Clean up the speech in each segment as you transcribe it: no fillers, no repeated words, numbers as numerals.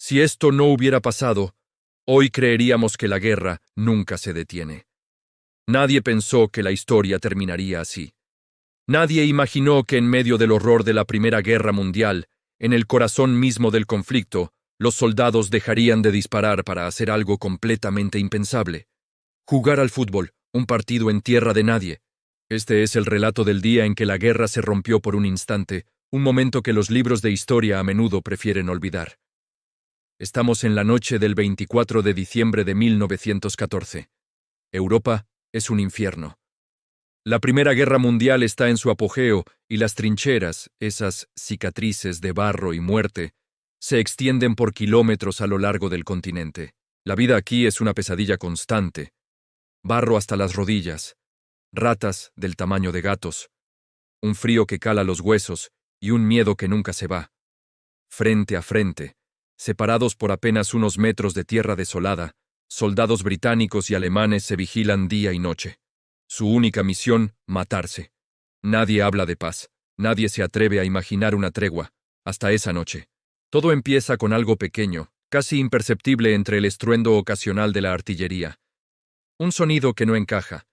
Si esto no hubiera pasado, hoy creeríamos que la guerra nunca se detiene. Nadie pensó que la historia terminaría así. Nadie imaginó que en medio del horror de la Primera Guerra Mundial, en el corazón mismo del conflicto, los soldados dejarían de disparar para hacer algo completamente impensable. Jugar al fútbol, un partido en tierra de nadie. Este es el relato del día en que la guerra se rompió por un instante, un momento que los libros de historia a menudo prefieren olvidar. Estamos en la noche del 24 de diciembre de 1914. Europa es un infierno. La Primera Guerra Mundial está en su apogeo y las trincheras, esas cicatrices de barro y muerte, se extienden por kilómetros a lo largo del continente. La vida aquí es una pesadilla constante. Barro hasta las rodillas, ratas del tamaño de gatos, un frío que cala los huesos y un miedo que nunca se va. Frente a frente, separados por apenas unos metros de tierra desolada, soldados británicos y alemanes se vigilan día y noche. Su única misión, matarse. Nadie habla de paz, nadie se atreve a imaginar una tregua, hasta esa noche. Todo empieza con algo pequeño, casi imperceptible entre el estruendo ocasional de la artillería. Un sonido que no encaja.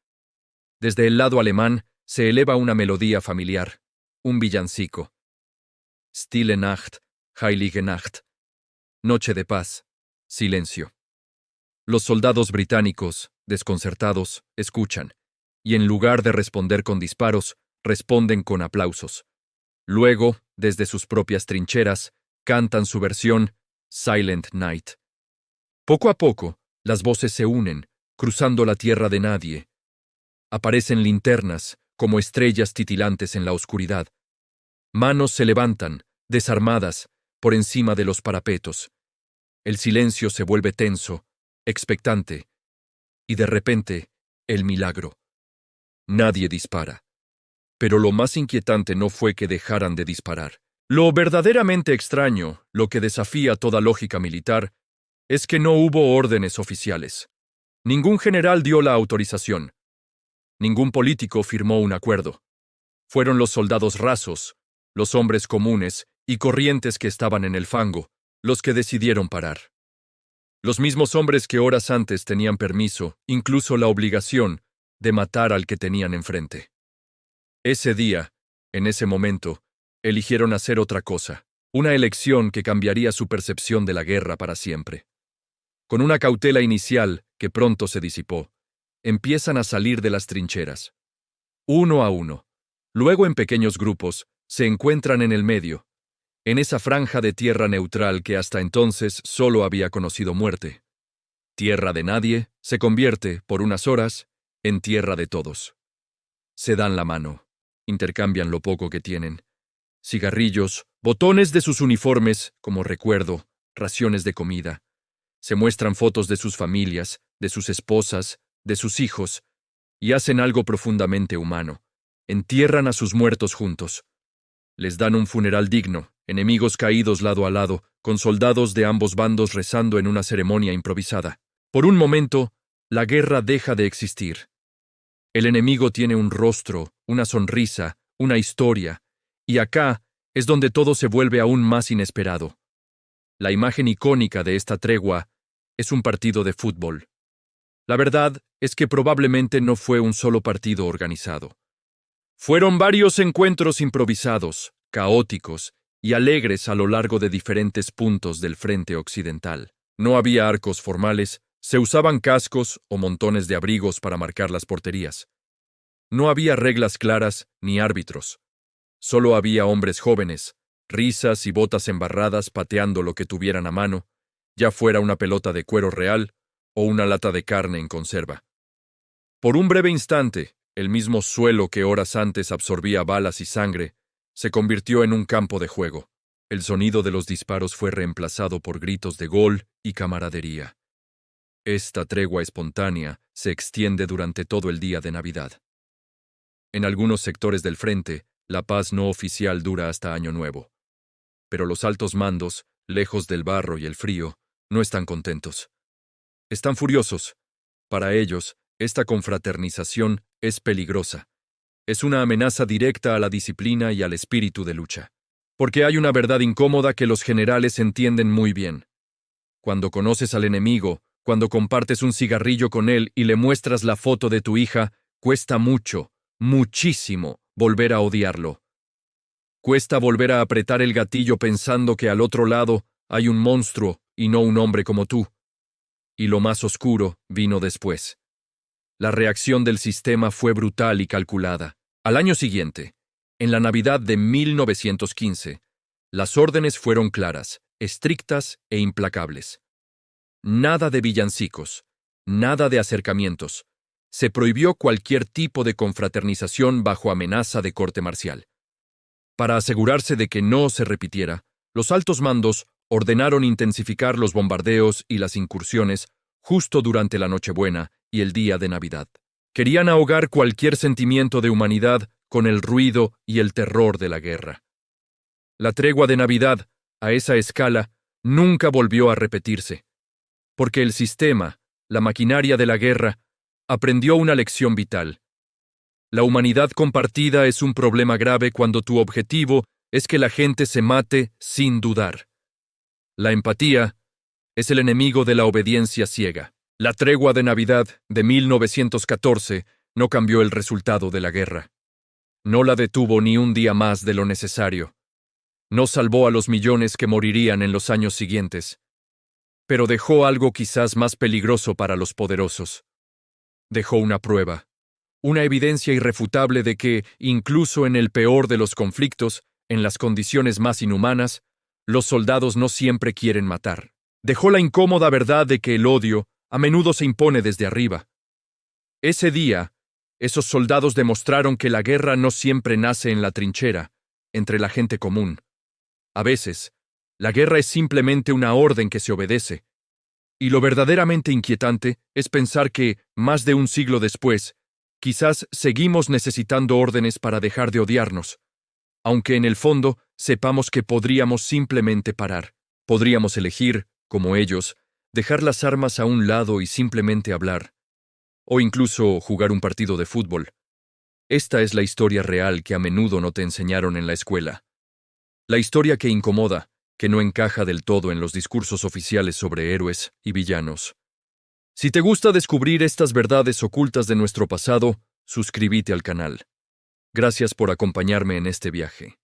Desde el lado alemán se eleva una melodía familiar, un villancico. Stille Nacht, Heilige Nacht. Noche de paz, silencio. Los soldados británicos, desconcertados, escuchan, y en lugar de responder con disparos, responden con aplausos. Luego, desde sus propias trincheras, cantan su versión Silent Night. Poco a poco, las voces se unen, cruzando la tierra de nadie. Aparecen linternas, como estrellas titilantes en la oscuridad. Manos se levantan, desarmadas, por encima de los parapetos. El silencio se vuelve tenso, expectante, y de repente, el milagro. Nadie dispara. Pero lo más inquietante no fue que dejaran de disparar. Lo verdaderamente extraño, lo que desafía toda lógica militar, es que no hubo órdenes oficiales. Ningún general dio la autorización. Ningún político firmó un acuerdo. Fueron los soldados rasos, los hombres comunes y corrientes que estaban en el fango, los que decidieron parar. Los mismos hombres que horas antes tenían permiso, incluso la obligación, de matar al que tenían enfrente. Ese día, en ese momento, eligieron hacer otra cosa, una elección que cambiaría su percepción de la guerra para siempre. Con una cautela inicial, que pronto se disipó, empiezan a salir de las trincheras. Uno a uno. Luego en pequeños grupos, se encuentran en el medio, en esa franja de tierra neutral que hasta entonces solo había conocido muerte. Tierra de nadie se convierte, por unas horas, en tierra de todos. Se dan la mano, intercambian lo poco que tienen. Cigarrillos, botones de sus uniformes, como recuerdo, raciones de comida. Se muestran fotos de sus familias, de sus esposas, de sus hijos, y hacen algo profundamente humano. Entierran a sus muertos juntos. Les dan un funeral digno, enemigos caídos lado a lado, con soldados de ambos bandos rezando en una ceremonia improvisada. Por un momento, la guerra deja de existir. El enemigo tiene un rostro, una sonrisa, una historia, y acá es donde todo se vuelve aún más inesperado. La imagen icónica de esta tregua es un partido de fútbol. La verdad es que probablemente no fue un solo partido organizado. Fueron varios encuentros improvisados, caóticos y alegres a lo largo de diferentes puntos del frente occidental. No había arcos formales, se usaban cascos o montones de abrigos para marcar las porterías. No había reglas claras ni árbitros. Solo había hombres jóvenes, risas y botas embarradas pateando lo que tuvieran a mano, ya fuera una pelota de cuero real o una lata de carne en conserva. Por un breve instante, el mismo suelo que horas antes absorbía balas y sangre se convirtió en un campo de juego. El sonido de los disparos fue reemplazado por gritos de gol y camaradería. Esta tregua espontánea se extiende durante todo el día de Navidad. En algunos sectores del frente, la paz no oficial dura hasta Año Nuevo. Pero los altos mandos, lejos del barro y el frío, no están contentos. Están furiosos. Para ellos, esta confraternización es peligrosa. Es una amenaza directa a la disciplina y al espíritu de lucha. Porque hay una verdad incómoda que los generales entienden muy bien. Cuando conoces al enemigo, cuando compartes un cigarrillo con él y le muestras la foto de tu hija, cuesta mucho, muchísimo, volver a odiarlo. Cuesta volver a apretar el gatillo pensando que al otro lado hay un monstruo y no un hombre como tú. Y lo más oscuro vino después. La reacción del sistema fue brutal y calculada. Al año siguiente, en la Navidad de 1915, las órdenes fueron claras, estrictas e implacables. Nada de villancicos, nada de acercamientos. Se prohibió cualquier tipo de confraternización bajo amenaza de corte marcial. Para asegurarse de que no se repitiera, los altos mandos ordenaron intensificar los bombardeos y las incursiones justo durante la Nochebuena y el día de Navidad. Querían ahogar cualquier sentimiento de humanidad con el ruido y el terror de la guerra. La tregua de Navidad, a esa escala, nunca volvió a repetirse, porque el sistema, la maquinaria de la guerra, aprendió una lección vital. La humanidad compartida es un problema grave cuando tu objetivo es que la gente se mate sin dudar. La empatía es el enemigo de la obediencia ciega. La tregua de Navidad de 1914 no cambió el resultado de la guerra. No la detuvo ni un día más de lo necesario. No salvó a los millones que morirían en los años siguientes. Pero dejó algo quizás más peligroso para los poderosos. Dejó una prueba, una evidencia irrefutable de que, incluso en el peor de los conflictos, en las condiciones más inhumanas, los soldados no siempre quieren matar. Dejó la incómoda verdad de que el odio a menudo se impone desde arriba. Ese día, esos soldados demostraron que la guerra no siempre nace en la trinchera, entre la gente común. A veces, la guerra es simplemente una orden que se obedece. Y lo verdaderamente inquietante es pensar que, más de un siglo después, quizás seguimos necesitando órdenes para dejar de odiarnos, aunque en el fondo sepamos que podríamos simplemente parar. Podríamos elegir, como ellos, dejar las armas a un lado y simplemente hablar, o incluso jugar un partido de fútbol. Esta es la historia real que a menudo no te enseñaron en la escuela. La historia que incomoda, que no encaja del todo en los discursos oficiales sobre héroes y villanos. Si te gusta descubrir estas verdades ocultas de nuestro pasado, suscríbete al canal. Gracias por acompañarme en este viaje.